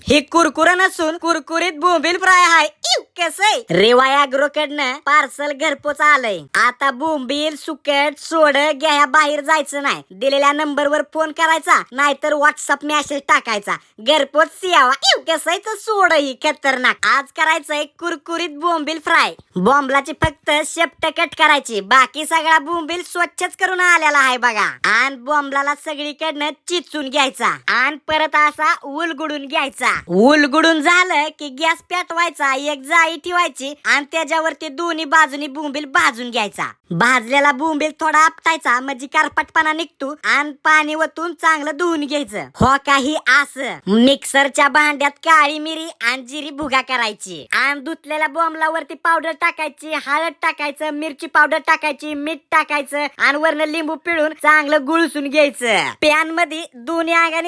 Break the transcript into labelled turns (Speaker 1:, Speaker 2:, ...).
Speaker 1: हे कुरकुर नसून कुरकुरीत बोंबील फ्राय आहे. कसंय रेवा अॅग्रो कडनं पार्सल घरपोच आलंय. आता बोंबील सुकट सोड घ्या बाहेर जायचं नाही. दिलेल्या नंबरवर फोन करायचा नाहीतर व्हॉट्सअप मेसेज टाकायचा. घरपोच सियावा. कसंय तर सोड ही खतरनाक. आज करायचंय कुरकुरीत बोंबील फ्राय. बोंबलाची फक्त शेपट कट करायची. बाकी सगळा बोंबील स्वच्छच करून आलेला आहे बघा. आणि बोंबलाला सगळीकडनं चिचून घ्यायचा आणि परत असा उलगुडून घ्यायचा. उलगुडून झालं की गॅस पेटवायचा. एक जाळी ठेवायची आणि त्याच्यावरती दोन्ही बाजूनी बोंबील भाजून घ्यायचा. भाजलेला बोंबील थोडा आपटायचा म्हणजे करपटपणा निघतो आणि पाणी वतून चांगलं धुवून घ्यायचं. हो काही असं मिक्सरच्या भांड्यात काळी मिरी आणि जिरी भुगा करायची आणि धुतलेल्या बोंबलावरती पावडर टाकायची, हळद टाकायचं, मिरची पावडर टाकायची, मीठ टाकायचं आणि वरनं लिंबू पिळून चांगलं गुळसून घ्यायचं. पॅन मध्ये दोन्ही अंगाने